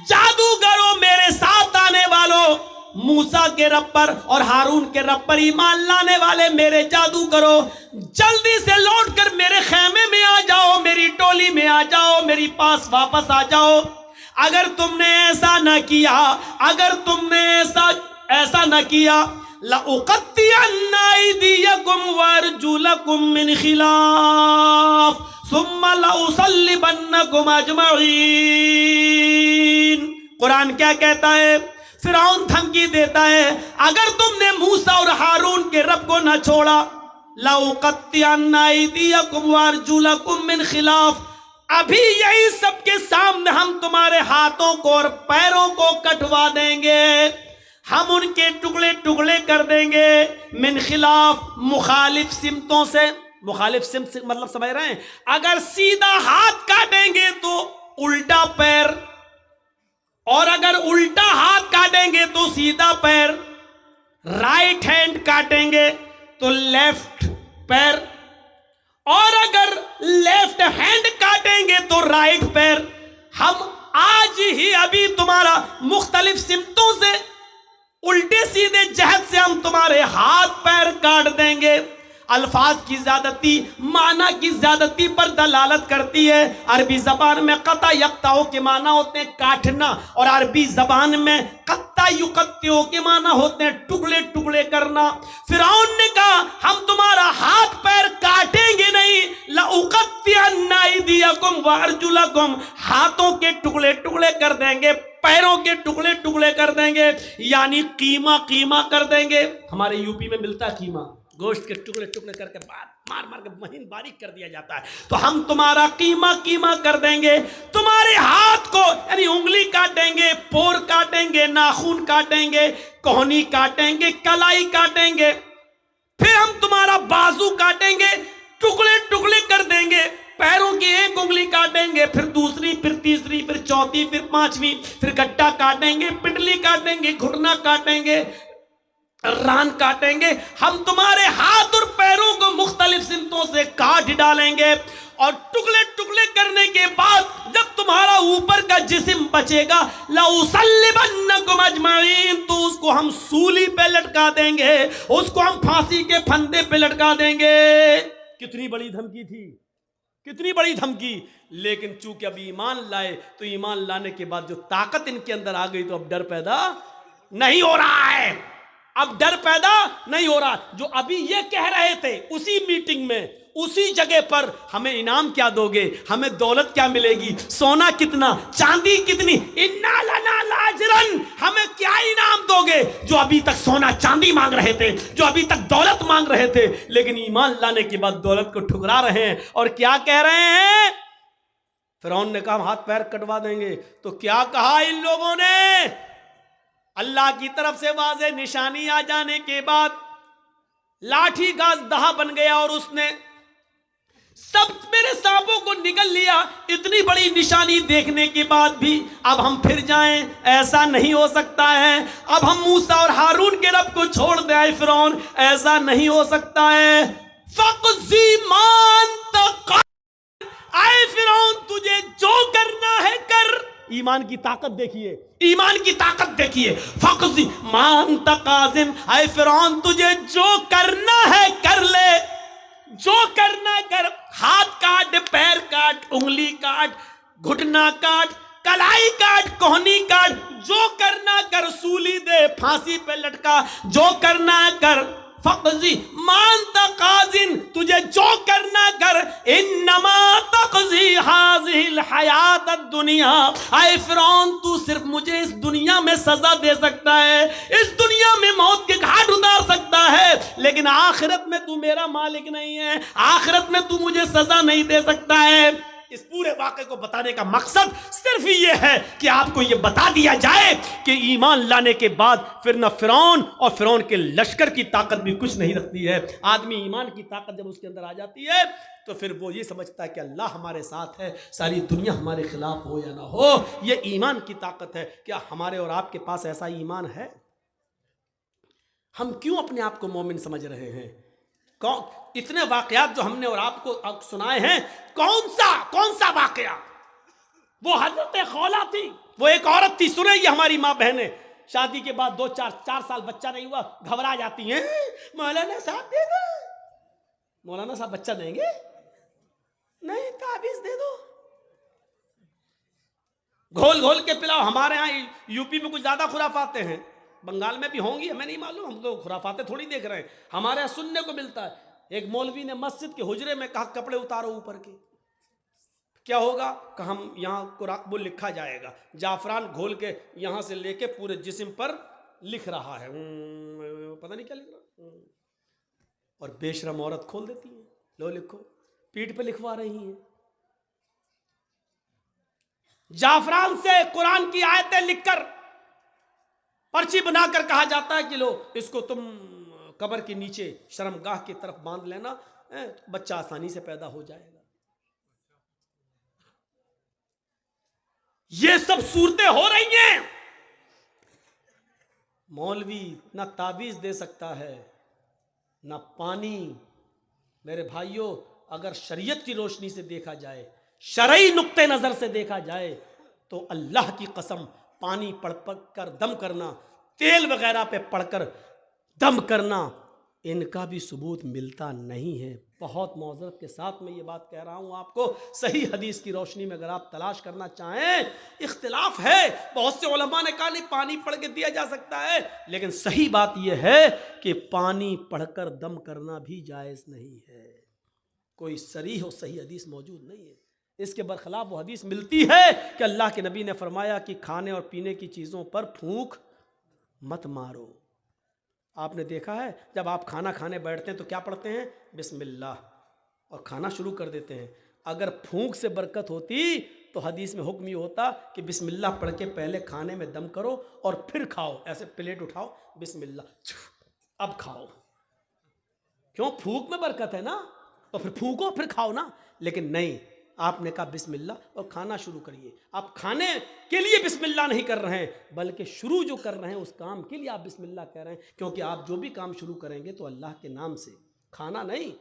Speaker 1: जादूगरों, मेरे साथ आने वालों, मूसा के रब पर और हारून के रब पर ईमान लाने वाले मेरे जादूगरों, जल्दी से लौटकर मेरे खेमे में आ जाओ, मेरी टोली में आ जाओ, मेरी पास वापस आ जाओ। अगर तुमने ऐसा न किया, ऐसा न किया, लउक़त्तिअन्ना अयदियकुम वअरजुलकुम मिन खिलाफ सुम्मा लउसल्लिबन्नकुम अजमईन। कुरान क्या कहता है? फिरौन धमकी देता है, अगर तुमने मूसा और हारून के रब को न छोड़ा, लउक़त्तिअन्ना अयदियकुम वअरजुलकुम मिन खिलाफ, अभी यही सबके सामने हम तुम्हारे हाथों को और पैरों को कटवा देंगे, हम उनके टुकड़े टुकड़े कर देंगे। मिन खिलाफ, मुखालिफ सिमतों से। मुखालिफ सिमत मतलब समझ रहे हैं? अगर सीधा हाथ काटेंगे तो उल्टा पैर, और अगर उल्टा हाथ काटेंगे तो सीधा पैर, राइट हैंड काटेंगे तो लेफ्ट पैर, और अगर लेफ्ट हैंड काटेंगे तो राइट पैर। हम आज ही अभी तुम्हारा मुख्तलिफ सिमतों से, उल्टे सीधे जहद से हम तुम्हारे हाथ पैर काट देंगे। अल्फाज की ज्यादती माना की ज्यादती पर दलालत करती है। अरबी जबान में कता यक्ताओं के माना होते हैं काटना, और अरबी जबान में कत्ता युकत्तियों के माना होते हैं टुकड़े टुकड़े करना। फिरौन ने कहा हम तुम्हारा हाथ पैर काटेंगे नहीं, लउक़त्तिअन्ना अयदियकुम वअरजुलकुम, हाथों के टुकड़े टुकड़े कर देंगे, पैरों के टुकड़े टुकड़े कर देंगे, यानी कीमा कीमा कर देंगे। हमारे यूपी में मिलता है कीमा, गोश्त के टुकड़े टुकड़े करके मार मार के महीन बारीक कर दिया जाता है। तो हम तुम्हारा कीमा कीमा कर देंगे, तुम्हारे हाथ को यानी उंगली काटेंगे, पोर काटेंगे, नाखून काटेंगे, कोहनी काटेंगे, कलाई काटेंगे, फिर हम तुम्हारा बाजू काटेंगे, टुकड़े टुकड़े कर देंगे, पैरों की एक उंगली काटेंगे, फिर दूसरी, फिर तीसरी, फिर चौथी, फिर पांचवी, फिर गट्टा काटेंगे, पिंडली काटेंगे, घुटना काटेंगे, रान काटेंगे। हम तुम्हारे हाथ और पैरों को मुख्तलिफ सिमतों से काट डालेंगे, और टुकड़े टुकड़े करने के बाद जब तुम्हारा ऊपर का जिस्म बचेगा, लउसल्लिबन्नकुम अजमईन, तो उसको हम सूली पे लटका देंगे, उसको हम फांसी के फंदे पे लटका देंगे। कितनी बड़ी धमकी थी, कितनी बड़ी धमकी। लेकिन चूंकि अब ईमान लाए, तो ईमान लाने के बाद जो ताकत इनके अंदर आ गई, तो अब डर पैदा नहीं हो रहा है, अब डर पैदा नहीं हो रहा। जो अभी ये कह रहे थे उसी मीटिंग में, उसी जगह पर, हमें इनाम क्या दोगे, हमें दौलत क्या मिलेगी, सोना कितना, चांदी कितनी, इन्ना लना लाजरन, हमें क्या इनाम दोगे। जो अभी तक सोना चांदी मांग रहे थे, जो अभी तक दौलत मांग रहे थे, लेकिन ईमान लाने के बाद दौलत को ठुकरा रहे हैं, और क्या कह रहे हैं? फिरौन ने कहा हम हाथ पैर कटवा देंगे। तो क्या कहा इन लोगों ने? अल्लाह की तरफ से वाज़े निशानी आ जाने के बाद लाठी गाज दहा बन गया, और उसने सब मेरे सांपों को निगल लिया। इतनी बड़ी निशानी देखने के बाद भी अब हम फिर जाएं, ऐसा नहीं हो सकता है। अब हम मूसा और हारून के रब को छोड़ दें फिरौन, ऐसा नहीं हो सकता है। फ़क़ज़ी मान तक़, आए फिरौन तुझे जो करना है कर। ईमान की ताकत देखिए, ईमान की ताकत देखिए। फ़क़ज़ी मान तक़ाज़िन, आए फिरौन तुझे जो करना है कर ले, जो करना कर। हाथ काट, पैर काट, उंगली काट, घुटना काट, कलाई काट, कोहनी काट, जो करना कर। सूली दे, फांसी पे लटका, जो करना कर। फक़ज़ी मान तक़ाज़िन, तुझे जो करना कर, इन्नमा तक़ज़ी हाज़िहिल हयातद दुनिया। आए फ़िरौन, तू सिर्फ मुझे इस दुनिया में सजा दे सकता है, इस दुनिया में मौत के घाट उतार सकता है, लेकिन आखिरत में तू मेरा मालिक नहीं है, आखिरत में तू मुझे सजा नहीं दे सकता है। इस पूरे वाक़े को बताने का मकसद सिर्फ ये है कि आपको ये बता दिया जाए कि ईमान लाने के बाद फिर न फ़िरौन और फ़िरौन के लश्कर की ताकत भी कुछ नहीं रखती है। आदमी ईमान की ताकत जब उसके अंदर आ जाती है तो फिर वो ये समझता है कि अल्लाह हमारे साथ है, सारी दुनिया हमारे खिलाफ हो या ना हो, ये ईमान की ताकत है। क्या हमारे और आपके पास ऐसा ईमान है? हम क्यों अपने आप को मोमिन समझ रहे हैं? इतने वाकयात जो हमने और आपको सुनाए हैं, कौन सा वाकया? वो हजरत खौला थी, वो एक औरत थी, सुने ये हमारी माँ बहनें, शादी के बाद 2-4 साल बच्चा नहीं हुआ, घबरा जाती हैं, मौलाना साहब दे दो। मौलाना साहब बच्चा देंगे? नहीं, ताबीज दे दो, घोल घोल के पिलाओ। हमारे यहाँ यूपी में कुछ ज्यादा खुराफाते हैं, बंगाल में भी होंगी, हमें नहीं मालूम, हम तो खुराफाते थोड़ी देख रहे हैं। हमारे यहाँ सुनने को मिलता है, एक मौलवी ने मस्जिद के हुजरे में कहा कपड़े उतारो ऊपर के। क्या होगा? कहा हम यहाँ कुराकबुल लिखा जाएगा, जाफरान घोल के यहाँ से लेके पूरे जिस्म पर लिख रहा है, पता नहीं क्या लिख रहा, और बेशरम औरत खोल देती है, लो लिखो, पीठ पे लिखवा रही है। जाफरान से कुरान की आयतें लिखकर पर्ची बनाकर कहा जाता है कि लो इसको तुम कब्र के नीचे शर्मगाह की तरफ बांध लेना, बच्चा आसानी से पैदा हो जाएगा। ये सब सूरतें हो रही हैं। मौलवी ना ताबीज दे सकता है ना पानी। मेरे भाइयों, अगर शरीयत की रोशनी से देखा जाए, शरई नुक्ते नजर से देखा जाए, तो अल्लाह की कसम, पानी पढ़ कर दम करना, तेल वगैरह पे पढ़कर दम करना, इनका भी सबूत मिलता नहीं है। बहुत मौजरत के साथ मैं ये बात कह रहा हूँ आपको, सही हदीस की रोशनी में अगर आप तलाश करना चाहें, इख्तिलाफ है, बहुत से उलमा ने कहा नहीं पानी पढ़ के दिया जा सकता है, लेकिन सही बात यह है कि पानी पढ़कर दम करना भी जायज़ नहीं है। कोई सरीह और सही हदीस मौजूद नहीं है। इसके बरखिलाफ वो हदीस मिलती है कि अल्लाह के नबी ने फरमाया कि खाने और पीने की चीज़ों पर फूंक मत मारो। आपने देखा है जब आप खाना खाने बैठते हैं तो क्या पढ़ते हैं? बिस्मिल्लाह, और खाना शुरू कर देते हैं। अगर फूंक से बरकत होती तो हदीस में हुक्म ये होता कि बिस्मिल्लाह पढ़ के पहले खाने में दम करो और फिर खाओ। ऐसे प्लेट उठाओ, बिस्मिल्लाह, अब खाओ। क्यों? फूंक में बरकत है ना, तो फिर फूंको फिर खाओ ना। लेकिन नहीं, आपने कहा बिस्मिल्लाह और खाना शुरू करिए। आप खाने के लिए बिस्मिल्लाह नहीं कर रहे हैं, बल्कि शुरू जो कर रहे हैं उस काम के लिए आप बिस्मिल्लाह कह रहे हैं, क्योंकि आप जो भी काम शुरू करेंगे तो अल्लाह के नाम से, खाना नहीं,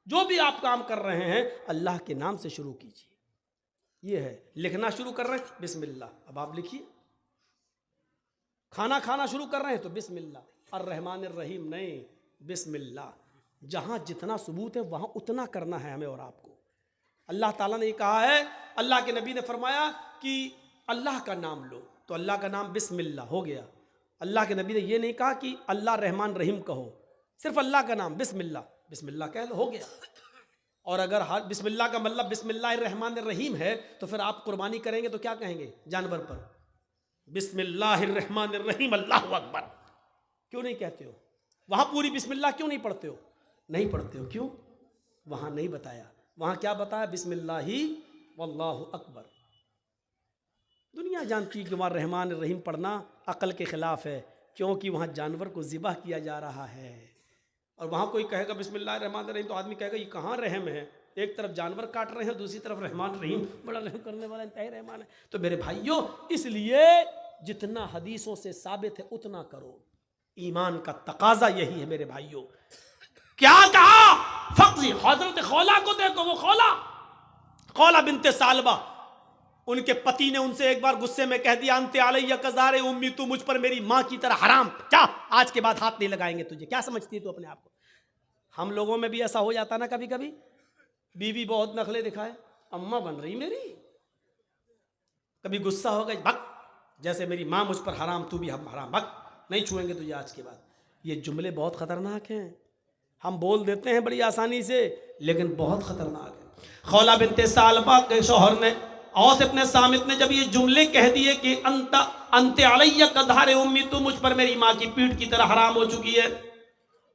Speaker 1: जो भी आप काम कर रहे हैं अल्लाह के नाम से शुरू कीजिए। ये है, लिखना शुरू कर रहे हैं बिस्मिल्लाह, अब आप लिखिए। खाना शुरू कर रहे हैं तो बिस्मिल्लाह, अर्रहमानिर रहीम नहीं, बिस्मिल्लाह। जहां जितना सबूत है वहां उतना करना है हमें और आपको। अल्लाह ताला ने कहा है, अल्लाह के नबी ने फरमाया कि अल्लाह का नाम लो, तो अल्लाह का नाम बिस्मिल्लाह हो गया। अल्लाह के नबी ने यह नहीं कहा कि अल्लाह रहमान रहीम कहो, सिर्फ अल्लाह का नाम बिस्मिल्लाह, बिस्मिल्लाह कह लो, हो गया। और अगर बिस्मिल्लाह का मतलब बिस्मिल्लाह रहमान रहीम है तो फिर आप कुर्बानी करेंगे तो क्या कहेंगे जानवर पर? बिस्मिल्लाह रहमान रहीम अल्लाहु अकबर क्यों नहीं कहते हो? वहां पूरी बिस्मिल्लाह क्यों नहीं पढ़ते हो? नहीं पढ़ते हो, क्यों? वहां नहीं बताया। वहां क्या बताया? बिस्मिल्लाही वल्लाहु अकबर। दुनिया जानती है कि वहां रहमान रहीम पढ़ना अकल के खिलाफ है, क्योंकि वहां जानवर को ज़िबह किया जा रहा है। और वहां कोई कहेगा बिस्मिल्लाह रहमान रहीम तो आदमी कहेगा ये कहाँ रहम है? एक तरफ जानवर काट रहे हैं, दूसरी तरफ रहमान रहीम, बड़ा रहम करने वाला इंतहा रहमान है। तो मेरे भाइयों, इसलिए जितना हदीसों से साबित है उतना करो। ईमान का तकाजा यही है मेरे भाइयों। क्या कहा? फक्जी हजरत खौला को देखो, वो खौला बिनते सालबा, उनके पति ने उनसे एक बार गुस्से में कह दिया, अंते अलैया कज़ारे उम्मी, तू मुझ पर मेरी माँ की तरह हराम, क्या आज के बाद हाथ नहीं लगाएंगे तुझे। क्या समझती है तू अपने आप को? हम लोगों में भी ऐसा हो जाता ना कभी कभी, बीवी बहुत नखले दिखाए, अम्मा बन रही मेरी, कभी गुस्सा हो गई, भग, जैसे मेरी माँ मुझ पर हराम तू भी हम हराम, भग, नहीं छुएंगे तुझे आज के बाद। ये जुमले बहुत खतरनाक हैं। हम बोल देते हैं बड़ी आसानी से, लेकिन बहुत खतरनाक है। खौला बिन्ते सालबा के शौहर ने औस इब्ने सामित ने जब ये जुमले कह दिए कि अंत अलैया कधारे उम्मी, तू मुझ पर मेरी माँ की पीठ की तरह हराम हो चुकी है,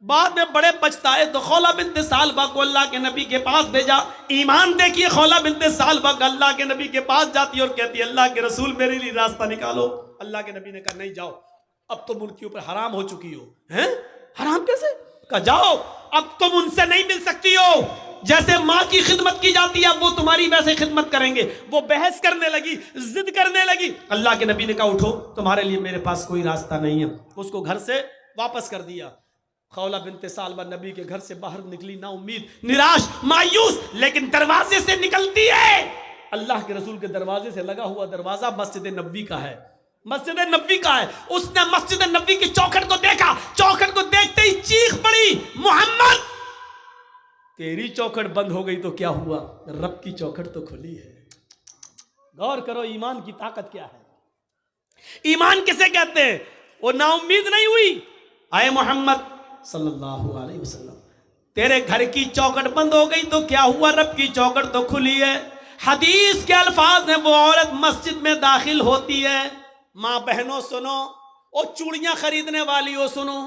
Speaker 1: बाद में बड़े पछताए तो खौला बिन्ते सालबा को अल्लाह के नबी के पास भेजा। ईमान देखिए, खौला बिन्ते सालबा अल्लाह के नबी के पास जाती है और कहती है अल्लाह के रसूल मेरे लिए रास्ता निकालो। अल्लाह के नबी ने कहा नहीं जाओ, अब तुम उनके ऊपर हराम हो चुकी हो। हैं, हराम कैसे? कहा जाओ, अब तुम उनसे नहीं मिल सकती हो। जैसे माँ की खिदमत की जाती है वो तुम्हारी वैसे खिदमत करेंगे। वो बहस करने लगी, जिद करने लगी। अल्लाह के नबी ने कहा उठो, तुम्हारे लिए मेरे पास कोई रास्ता नहीं है। उसको घर से वापस कर दिया। खौला बिन्ते सालबा नबी के घर से बाहर निकली, ना उम्मीद, निराश, मायूस, लेकिन दरवाजे से निकलती है। अल्लाह के रसूल के दरवाजे से लगा हुआ दरवाजा मस्जिद नबवी का है, मस्जिद नबवी का है। उसने मस्जिद नबवी की चौखट को देखा, चौखट को देखते ही चीख पड़ी, मोहम्मद तेरी चौखट बंद हो गई तो क्या हुआ, रब की चौखट तो खुली है। गौर करो ईमान की ताकत क्या है। ईमान किसे कहते हैं? वो नाउम्मीद नहीं हुई। आए मोहम्मद सल्लल्लाहु अलैहि वसल्लम, तेरे घर की चौखट बंद हो गई तो क्या हुआ, रब की चौखट तो खुली है। हदीस के अल्फाज हैं, वो औरत मस्जिद में दाखिल होती है। माँ बहनों सुनो, ओ चूड़ियां खरीदने वाली हो सुनो,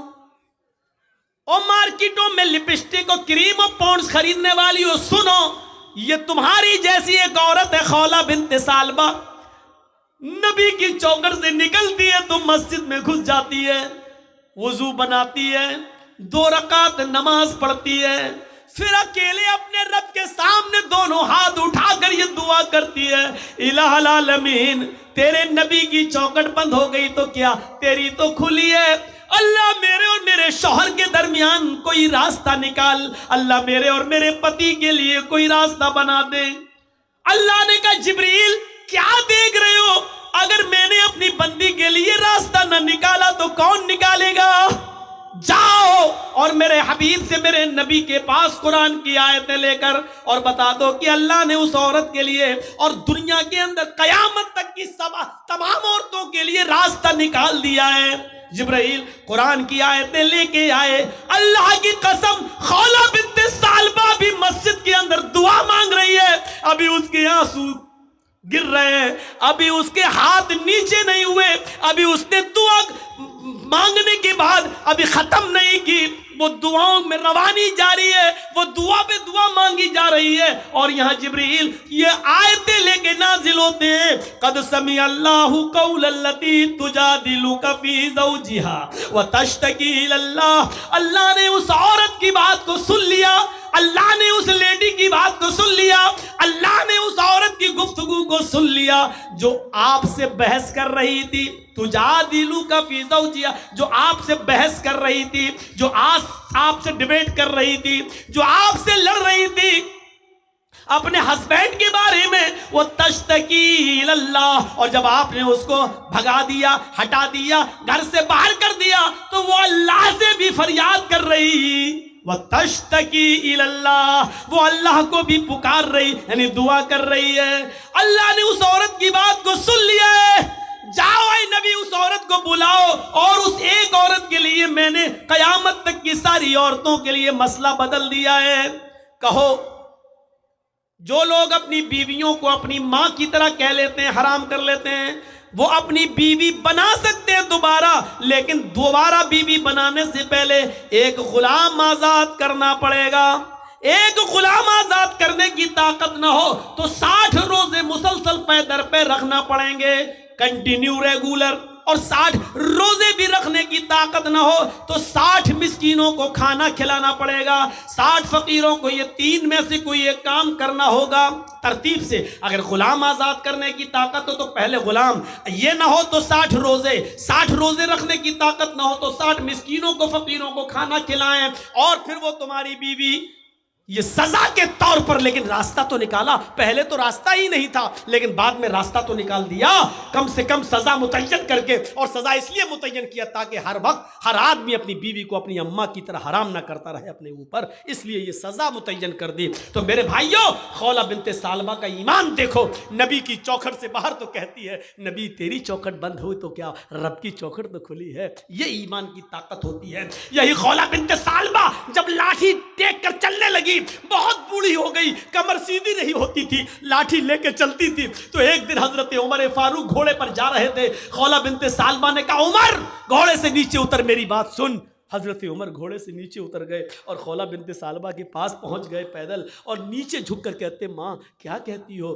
Speaker 1: और मार्केटों में लिपस्टिक और क्रीम और पॉन्ड्स खरीदने वाली हो सुनो, ये तुम्हारी जैसी एक औरत है खौला बिन्ते सालबा, नबी की चौखट से निकलती है तो मस्जिद में घुस जाती है, वुजू बनाती है, 2 रकात नमाज पढ़ती है, फिर अकेले अपने रब के सामने दोनों हाथ उठाकर ये दुआ करती है, इलाहुल आलमीन तेरे नबी की चौखट बंद हो गई तो क्या, तेरी तो खुली है। अल्लाह मेरे और मेरे शौहर के दरमियान कोई रास्ता निकाल, अल्लाह मेरे और मेरे पति के लिए कोई रास्ता बना दे। अल्लाह ने कहा जिब्रील क्या देख रहे हो, अगर मैंने अपनी बंदी के लिए रास्ता न निकाला तो कौन निकालेगा। जाओ और मेरे हबीब से, मेरे नबी के पास कुरान की आयतें लेकर और बता दो कि अल्लाह ने उस औरत के लिए और दुनिया के अंदर कयामत तक की तमाम औरतों के लिए रास्ता निकाल दिया है। जिब्राइल कुरान की आयतें लेके आए। अल्लाह की कसम खौला बिन्ते सालबा भी मस्जिद के अंदर दुआ मांग रही है, अभी उसके आंसू गिर रहे हैं, अभी उसके हाथ नीचे नहीं हुए, अभी उसने दुआ मांगने के बाद अभी खत्म नहीं की, वो दुआओं में रवानी जारी है, वो दुआ पे दुआ मांगी जा रही है। और यहाँ जिब्रील ये आयतें लेके नाजिल होते हैं, कद समी अल्लाहु कौलल्लती तुजादिलुका फी ज़ौजिहा व तश्तकी इलल्लाह। अल्लाह ने उस औरत की बात को सुन लिया, अल्लाह ने उस लेडी की बात को सुन लिया, अल्लाह ने उस औरत की गुफ्तगू को सुन लिया जो आपसे बहस कर रही थी, तुजादिलुका फी ज़ौजिहा, जो आपसे बहस कर रही थी, जो आपसे डिबेट कर रही थी, जो आपसे लड़ रही थी अपने हस्बैंड के बारे में, वो तश्तकी इलल्लाह। और जब आपने उसको भगा दिया, हटा दिया, घर से बाहर कर दिया, तो वो अल्लाह से भी फरियाद कर रही, वह तश्तकी इलल्लाह, वो अल्लाह को भी पुकार रही, यानी दुआ कर रही है। अल्लाह ने उस औरत की बात को सुन लिया है। जाओ ऐ नबी उस औरत को बुलाओ, और उस एक औरत के लिए मैंने कयामत तक की सारी औरतों के लिए मसला बदल दिया है। कहो जो लोग अपनी बीवियों को अपनी माँ की तरह कह लेते हैं, हराम कर लेते हैं, वो अपनी बीवी बना सकते हैं दोबारा, लेकिन दोबारा बीवी बनाने से पहले एक गुलाम आजाद करना पड़ेगा। एक गुलाम आजाद करने की ताकत ना हो तो 60 रोजे मुसलसल पैदर पे रखना पड़ेंगे, कंटिन्यू रेगुलर। और 60 रोजे भी रखने की ताकत ना हो तो 60 मिस्कीनों को खाना खिलाना पड़ेगा, 60 फकीरों को ये 3 में से कोई एक काम करना होगा तरतीब से। अगर गुलाम आजाद करने की ताकत हो तो पहले गुलाम, ये ना हो तो 60 रोजे रखने की ताकत ना हो तो 60 मिस्कीनों को, फकीरों को खाना खिलाएं, और फिर वो तुम्हारी बीवी ये सजा के तौर पर, लेकिन रास्ता तो निकाला। पहले तो रास्ता ही नहीं था, लेकिन बाद में रास्ता तो निकाल दिया। कम से कम सजा मुतय्यन करके, और सजा इसलिए मुतय्यन किया ताकि हर वक्त हर आदमी अपनी बीवी को अपनी अम्मा की तरह हराम ना करता रहे अपने ऊपर, इसलिए ये सजा मुतय्यन कर दी। तो मेरे भाइयों, खौला बिनते सालबा का ईमान देखो। नबी की चौखट से बाहर तो कहती है, नबी तेरी चौखट बंद हुई तो क्या, रब की चौखट तो खुली है। ये ईमान की ताकत होती है। यही खौला बिनते सालबा जब लाठी टेक कर चलने लगी, बहुत बूढ़ी हो गई, कमर सीधी नहीं होती थी, लाठी लेके चलती थी। तो एक दिन हजरत उमर फारूक घोड़े पर जा रहे थे। खौला बिनते सालबा ने कहा, उमर घोड़े से नीचे उतर, मेरी बात सुन। हजरत उमर घोड़े से नीचे उतर गए और खौला बिनते सालबा के पास पहुंच गए पैदल, और नीचे झुककर कहते, माँ क्या कहती हो?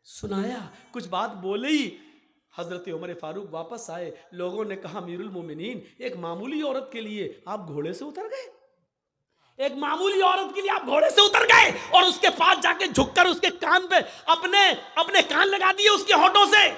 Speaker 1: सुनाया, कुछ बात बोली। हजरत उमर फारूक वापस आए। लोगों ने कहा, अमीरुल मोमिनीन, एक मामूली औरत के लिए आप घोड़े से उतर गए? एक मामूली औरत के लिए आप घोड़े से उतर गए और उसके पास जाके झुककर उसके कान पे अपने कान लगा दिए उसके होठों से?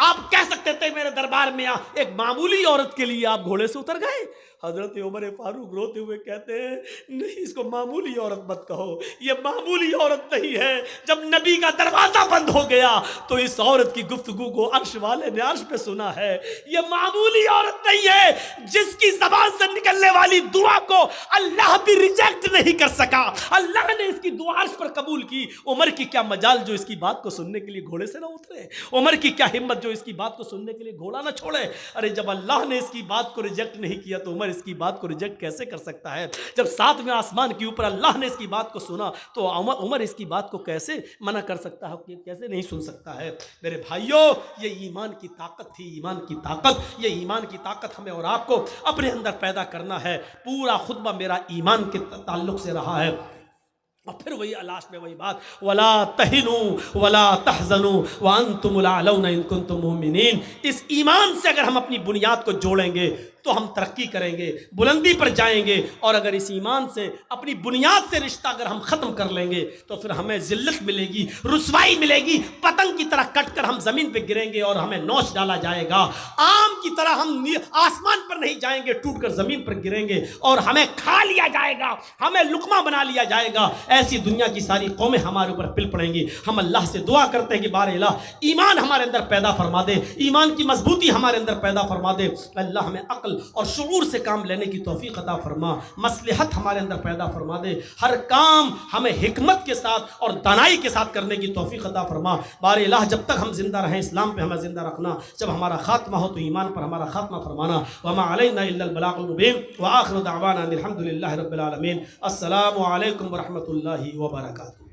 Speaker 1: आप कह सकते थे मेरे दरबार में आ, एक मामूली औरत के लिए आप घोड़े से उतर गए? हजरत उमर फारूक रोते हुए कहते हैं, नहीं, इसको मामूली औरत मत कहो, ये मामूली औरत नहीं है। जब नबी का दरवाजा बंद हो गया तो इस औरत की गुफ्तगू को अर्श वाले ने अर्श पे सुना है। ये मामूली औरत नहीं है, जिसकी जबान से निकलने वाली दुआ को अल्लाह भी रिजेक्ट नहीं कर सका। अल्लाह ने इसकी दुआ अर्श पर कबूल की। उमर की क्या मजाल जो इसकी बात को सुनने के लिए घोड़े से ना उतरे। उमर की क्या हिम्मत जो इसकी बात को सुनने के लिए घोड़ा ना छोड़े। अरे जब अल्लाह ने इसकी बात को रिजेक्ट नहीं किया तो उमर इसकी बात को रिजेक्ट कैसे कर सकता है? जब सातवें आसमान के ऊपर अल्लाह ने इसकी बात को सुना तो उमर इसकी बात को कैसे मना कर सकता है, कैसे नहीं सुन सकता है? मेरे भाइयों, ये ईमान की ताकत थी, ईमान की ताकत। ये ईमान की ताकत हमें और आपको अपने अंदर पैदा करना है। पूरा खुतबा मेरा ईमान के ताल्लुक से रहा है। और फिर वही लास्ट में वही बात, वला तहिनु वला तहजनु व अंतुमुल अलौना इन कुंतुम मुमिनीन। इस ईमान से अगर हम अपनी बुनियाद को जोड़ेंगे तो हम तरक्की करेंगे, बुलंदी पर जाएंगे। और अगर इस ईमान से अपनी बुनियाद से रिश्ता अगर हम ख़त्म कर लेंगे तो फिर हमें जिल्लत मिलेगी, रुसवाई मिलेगी। पतंग की तरह कटकर हम ज़मीन पर गिरेंगे और हमें नोच डाला जाएगा। आम की तरह हम आसमान पर नहीं जाएंगे, टूटकर ज़मीन पर गिरेंगे और हमें खा लिया जाएगा, हमें लुकमा बना लिया जाएगा। ऐसी दुनिया की सारी कौमें हमारे ऊपर पिल पड़ेंगी। हम अल्लाह से दुआ करते हैं कि बार इलाह ईमान हमारे अंदर पैदा फरमा दे, ईमान की मजबूती हमारे अंदर पैदा फरमा दे। अल्लाह हमें अक्ल और शऊर से काम लेने की तौफीक अता फरमा, मसलहत हमारे अंदर पैदा फरमा दे। हर काम हमें हिकमत के साथ और दानाई के साथ करने की तौफीक अता फरमा। बार इलाह जब तक हम जिंदा रहें इस्लाम पे हमें जिंदा रखना, जब हमारा खात्मा हो तो ईमान पर हमारा खात्मा फरमाना। वमा अलैना इल्लल बलागुल मुबीन व आखिरु दअवाना अनिल हम्दुलिल्लाहि रब्बिल आलमीन। अस्सलामु अलैकुम व रहमतुल्लाहि व बरकातुहू।